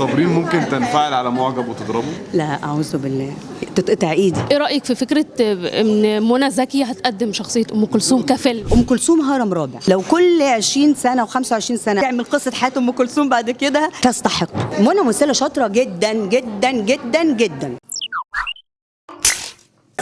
صابرين ممكن تنفعل على معجب وتضربه؟ لا اعوذ بالله، تتقطع ايدي. ايه رايك في فكره ان منى زكي هتقدم شخصيه ام كلثوم كفيلم؟ ام كلثوم هرم رابع، لو كل 20 سنه و25 سنه تعمل قصه حياه ام كلثوم بعد كده تستحق. منى ممثله شاطره جدا جدا جدا جدا.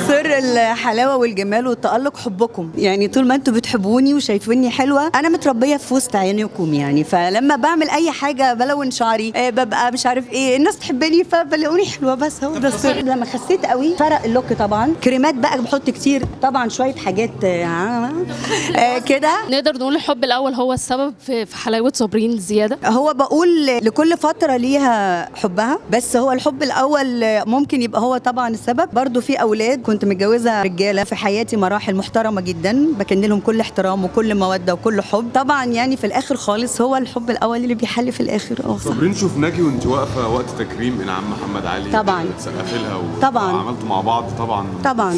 سر الحلاوه والجمال والتالق حبكم، يعني طول ما انتوا بتحبوني وشايفيني حلوه انا متربيه في وسط عينيكم يعني، فلما بعمل اي حاجه بلون شعري ببقى مش عارف ايه الناس تحبني فبلاقوني حلوه، بس هو ده السر. لما خسيت قوي فرق اللوك طبعا، كريمات بقى بحط كتير طبعا، شويه حاجات كده. نقدر نقول الحب الاول هو السبب في حلاوه صابرين زياده. هو بقول لكل فتره ليها حبها، بس هو الحب الاول ممكن يبقى هو طبعا السبب. برضو في اولاد، كنت متجوزه رجاله في حياتي مراحل محترمه جدا، بكن لهم كل احترام وكل موده وكل حب. طبعا يعني في الاخر خالص هو الحب الاول اللي بيحل في الاخر. صابرين شفناكي وانت واقفه وقت تكريم انعام محمد علي، طبعا بتسقفي لها طبعا وعملتوا مع بعض طبعا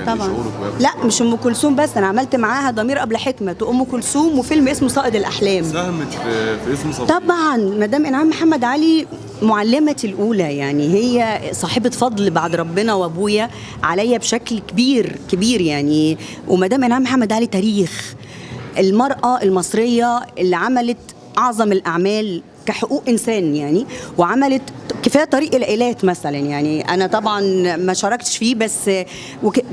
كان شعورك لا مش ام كلثوم بس، انا عملت معاها ضمير قبل حكمه وام كلثوم وفيلم اسمه صائد الاحلام. ساهمت في اسم صابرين طبعا. مدام انعام محمد علي معلمتي الاولى، يعني هي صاحبه فضل بعد ربنا وابويا عليا بشكل كبير كبير يعني. ومدام انعام محمد علي تاريخ المراه المصريه اللي عملت اعظم الاعمال كحقوق انسان يعني، وعملت كفايه طريق العيلات مثلا، يعني انا طبعا ما شاركتش فيه بس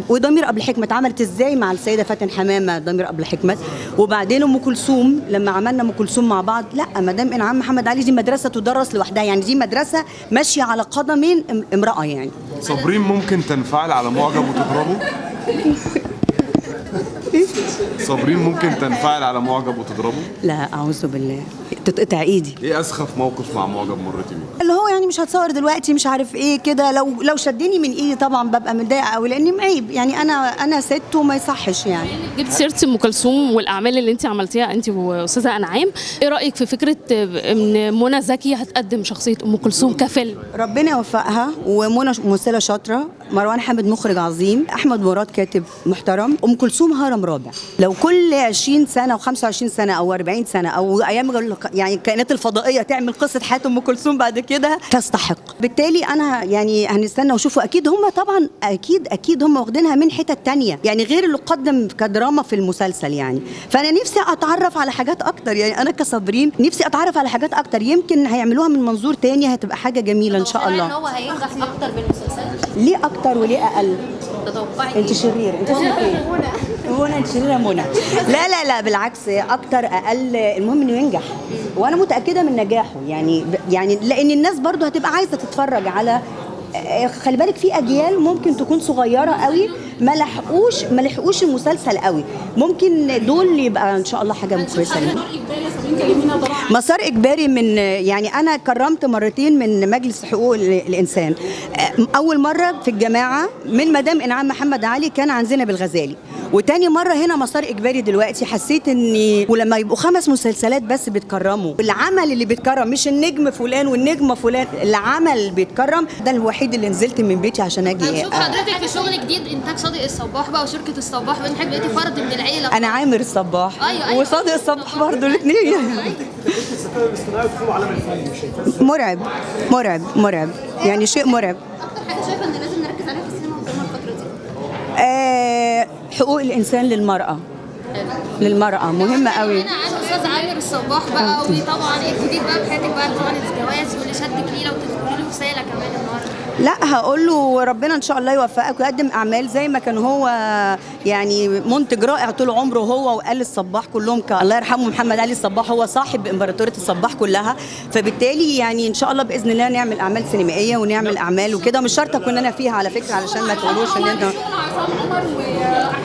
وضمير قبل حكمه اتعملت ازاي مع السيده فاتن حمامه، ضمير قبل حكمه. وبعدين ام كلثوم لما عملنا ام كلثوم مع بعض، لا مدام انعام محمد علي دي مدرسه تدرس لوحدها، يعني دي مدرسه ماشيه على قدمين امراه يعني. صابرين ممكن تنفعل على معجب وتضربه؟ صابرين ممكن تنفعل على معجب وتضربه؟ لا اعوذ بالله، تتقطع ايدي. ايه اسخف موقف مع معجب مريتي بيه؟ اللي هو يعني مش هتصور دلوقتي مش عارف ايه كده، لو شدني من ايدي طبعا ببقى متضايقه قوي، لاني عيب يعني، انا ست وما يصحش يعني. جبت سيره ام كلثوم والاعمال اللي انت عملتيها انت واستاذه انعام، ايه رايك في فكره ان منى زكي هتقدم شخصيه ام كلثوم كفيلم؟ ربنا يوفقها، ومنى ممثله شاطره، مروان حامد مخرج عظيم، احمد مراد كاتب محترم. ام كلثوم هرم رابع، لو كل 20 سنه و25 سنه او 40 سنه او ايام يعني الكائنات الفضائيه تعمل قصه حياه ام كلثوم بعد كده تستحق. بالتالي انا يعني هنستنى وشوفوا، اكيد هم طبعا اكيد هم واخدينها من حتت تانية يعني غير اللي قدم كدراما في المسلسل يعني. فانا نفسي اتعرف على حاجات اكتر، يعني انا كصابرين نفسي اتعرف على حاجات اكتر، يمكن هيعملوها من منظور تاني هتبقى حاجه جميله ان شاء الله. هو هينجح اكتر بالمسلسل؟ ليه اكتر وليه اقل؟ تتوقعي انت شرير، انت اسمك ايه؟ منى. انت شريره منى. لا لا لا بالعكس، اكتر اقل المهم انه ينجح، وانا متاكده من نجاحه يعني لان الناس برضو هتبقى عايزه تتفرج على، خلي بالك في اجيال ممكن تكون صغيره قوي ما لحقوش المسلسل قوي، ممكن دول يبقى ان شاء الله حاجه كويسه. مسار اجباري من يعني انا كرمت مرتين من مجلس حقوق الانسان. اول مره في الجماعه من مدام انعام محمد علي كان عن زينب الغزالي، وتاني مرة هنا مسار إجباري. دلوقتي حسيت إني ولما يبقوا 5 مسلسلات بس بيتكرموا، العمل اللي بيتكرم مش النجم فلان والنجمة فلان، العمل بيتكرم. ده الوحيد اللي نزلت من بيتي عشان أجي. هنشوف حضرتك في شغل جديد، إنتاج صادق الصباح بقى وشركة الصباح، بنحب بقيتي فرد من العيلة. أنا عامر الصباح أيوة. وصادق الصباح برضه الاثنين. مرعب مرعب مرعب يعني، شيء مرعب. أكتر حاجة شايفة إن لازم نركز عليها في السينما والدراما الفترة دي؟ حقوق الإنسان للمرأة مهمة قوي. أنا عن أستاذ عامر الصباح بقى، وطبعا الجديد بقى في حياتك بقى طبعا الجواز واللي شدك ليه، لو تقولي له رسالة كمان النهارده. لا هقول له ربنا ان شاء الله يوفقك ويقدم اعمال زي ما كان هو يعني منتج رائع طول عمره، هو وآل الصباح كلهم الله يرحمه محمد علي الصباح هو صاحب امبراطوريه الصباح كلها. فبالتالي يعني ان شاء الله باذن الله نعمل اعمال سينمائيه ونعمل اعمال وكده، مش شرط اكون انا فيها على فكره علشان ما تقولوش ان انت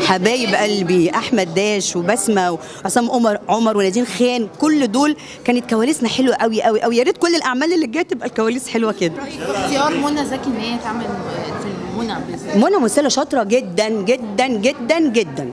حبايب قلبي. احمد داش وبسمه وعصام عمر ونادين خان، كل دول كانت كواليسنا حلوه قوي قوي قوي. يا ريت كل الاعمال اللي جايه تبقى الكواليس حلوه كده. اختيار منى زكي ان هي تعمل فيلم منى ممثله شاطره جدا جدا جدا جدا.